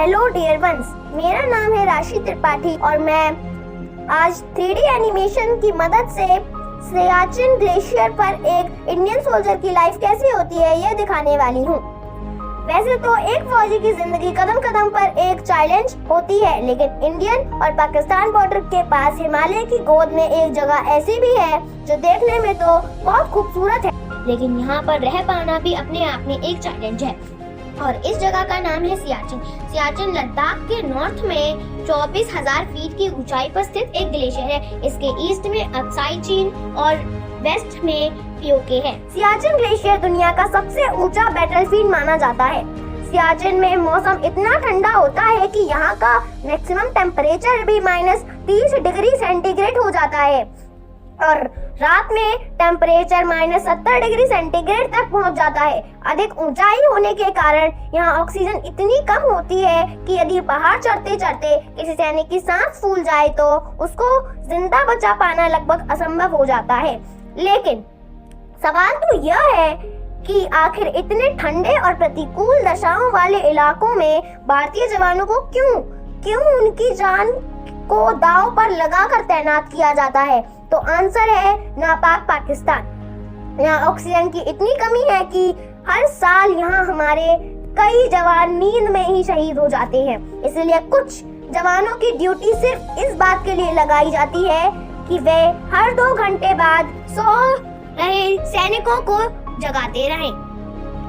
Hello dear ones, मेरा नाम है राशि त्रिपाठी और मैं आज 3D एनिमेशन की मदद से सियाचिन ग्लेशियर पर एक इंडियन सोल्जर की लाइफ कैसी होती है यह दिखाने वाली हूँ। वैसे तो एक फौजी की जिंदगी कदम कदम पर एक चैलेंज होती है, लेकिन इंडियन और पाकिस्तान बॉर्डर के पास हिमालय की गोद में एक जगह ऐसी भी है जो देखने में तो बहुत खूबसूरत है, लेकिन यहाँ पर रह पाना भी अपने आप में एक चैलेंज है। और इस जगह का नाम है सियाचिन। सियाचिन लद्दाख के नॉर्थ में 24,000 फीट की ऊंचाई पर स्थित एक ग्लेशियर है। इसके ईस्ट में अक्साई चीन और वेस्ट में पीओके है। सियाचिन ग्लेशियर दुनिया का सबसे ऊंचा बैटलफील्ड माना जाता है। सियाचिन में मौसम इतना ठंडा होता है कि यहाँ का मैक्सिमम टेम्परेचर भी -30 डिग्री सेंटीग्रेड हो जाता है और रात में टेम्परेचर -70 डिग्री सेंटीग्रेड तक पहुंच जाता है। अधिक ऊंचाई होने के कारण यहाँ ऑक्सीजन इतनी कम होती है कि यदि पहाड़ चढ़ते चढ़ते किसी सैनिक की सांस फूल जाए तो उसको जिंदा बचा पाना लगभग असंभव हो जाता है। लेकिन सवाल तो यह है कि आखिर इतने ठंडे और प्रतिकूल दशाओं वाले इलाकों में भारतीय जवानों को क्यों उनकी जान को दांव पर लगाकर तैनात किया जाता है? तो आंसर है नापाक पाकिस्तान। यहाँ ऑक्सीजन की इतनी कमी है कि हर साल यहाँ हमारे कई जवान नींद में ही शहीद हो जाते हैं। इसलिए कुछ जवानों की ड्यूटी सिर्फ इस बात के लिए लगाई जाती है कि वे हर 2 घंटे बाद सो रहे सैनिकों को जगाते रहें।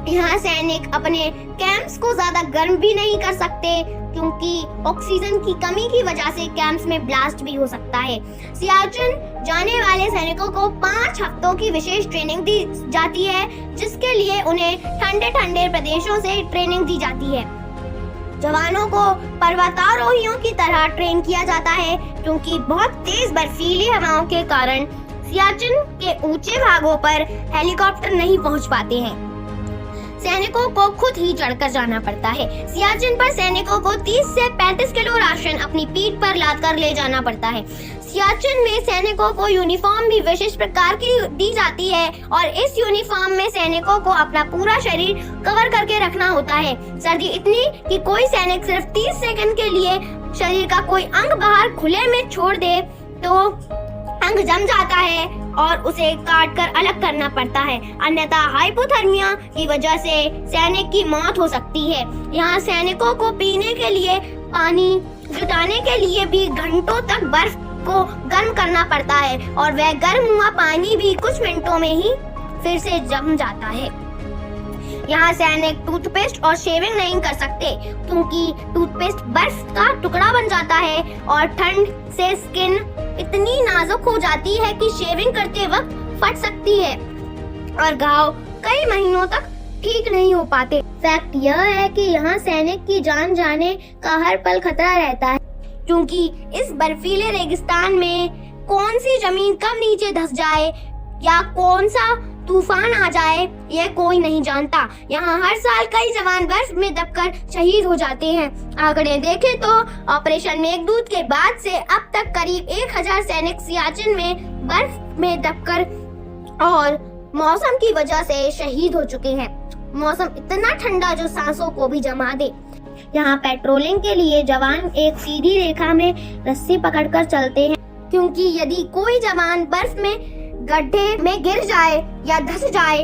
यहाँ सैनिक अपने कैंप्स को ज्यादा गर्म भी नहीं कर सकते क्योंकि ऑक्सीजन की कमी की वजह से कैंप्स में ब्लास्ट भी हो सकता है। सियाचिन जाने वाले सैनिकों को 5 हफ्तों की विशेष ट्रेनिंग दी जाती है, जिसके लिए उन्हें ठंडे ठंडे प्रदेशों से ट्रेनिंग दी जाती है। जवानों को पर्वतारोहियों की तरह ट्रेन किया जाता है क्योंकि बहुत तेज बर्फीली हवाओं के कारण सियाचिन के ऊंचे भागों पर हेलीकॉप्टर नहीं पहुंच पाते हैं। सैनिकों को खुद ही चढ़कर जाना पड़ता है। सियाचिन पर सैनिकों को 30 से 35 किलो राशन अपनी पीठ पर लादकर ले जाना पड़ता है। सियाचिन में सैनिकों को यूनिफॉर्म भी विशेष प्रकार की दी जाती है और इस यूनिफॉर्म में सैनिकों को अपना पूरा शरीर कवर करके रखना होता है। सर्दी इतनी कि कोई सैनिक सिर्फ 30 सेकंड के लिए शरीर का कोई अंग बाहर खुले में छोड़ दे तो अंग जम जाता है और उसे काट कर अलग करना पड़ता है, अन्यथा हाइपोथर्मिया की वजह से सैनिक की मौत हो सकती है। यहाँ सैनिकों को पीने के लिए पानी जुटाने के लिए भी घंटों तक बर्फ को गर्म करना पड़ता है और वह गर्म हुआ पानी भी कुछ मिनटों में ही फिर से जम जाता है। यहाँ सैनिक टूथपेस्ट और शेविंग नहीं कर सकते क्योंकि टूथपेस्ट बर्फ का टुकड़ा बन जाता है और ठंड से स्किन इतनी नाजुक हो जाती है कि शेविंग करते वक्त फट सकती है और घाव कई महीनों तक ठीक नहीं हो पाते। फैक्ट यह है कि यहाँ सैनिक की जान जाने का हर पल खतरा रहता है क्योंकि इस बर्फीले रेगिस्तान में कौन सी जमीन कब नीचे धंस जाए या कौन सा तूफान आ जाए यह कोई नहीं जानता। यहाँ हर साल कई जवान बर्फ में दबकर शहीद हो जाते हैं। आंकड़े देखें तो ऑपरेशन मेघदूत के बाद से अब तक करीब 1000 सैनिक सियाचिन में बर्फ में दबकर और मौसम की वजह से शहीद हो चुके हैं। मौसम इतना ठंडा जो सांसों को भी जमा दे। यहाँ पेट्रोलिंग के लिए जवान एक सीधी रेखा में रस्सी पकड़कर चलते हैं क्योंकि यदि कोई जवान बर्फ में गड्ढे में गिर जाए या धंस जाए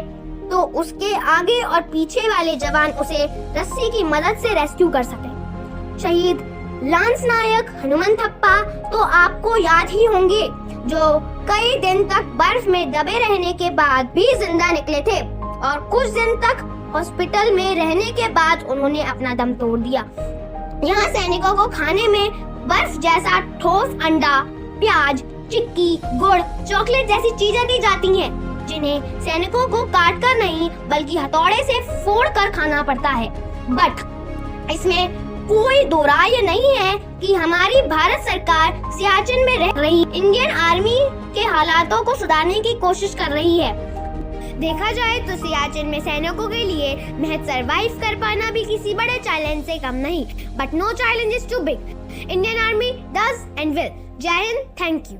तो उसके आगे और पीछे वाले जवान उसे रस्सी की मदद से रेस्क्यू कर सके। शहीद लांस नायक हनुमंथप्पा तो आपको याद ही होंगे, जो कई दिन तक बर्फ में दबे रहने के बाद भी जिंदा निकले थे और कुछ दिन तक हॉस्पिटल में रहने के बाद उन्होंने अपना दम तोड़ दिया। यहाँ सैनिकों को खाने में बर्फ जैसा ठोस अंडा, प्याज, चिक्की, गुड़, चॉकलेट जैसी चीजें दी जाती हैं, जिन्हें सैनिकों को काट कर नहीं बल्कि हथौड़े से फोड़ कर खाना पड़ता है। बट इसमें कोई दो राय नहीं है कि हमारी भारत सरकार सियाचिन में रह रही इंडियन आर्मी के हालातों को सुधारने की कोशिश कर रही है। देखा जाए तो सियाचिन में सैनिकों के लिए महज सरवाइव कर पाना भी किसी बड़े चैलेंज से कम नहीं। But no challenge is too big. Indian army does and will. जय हिंद, थैंक यू।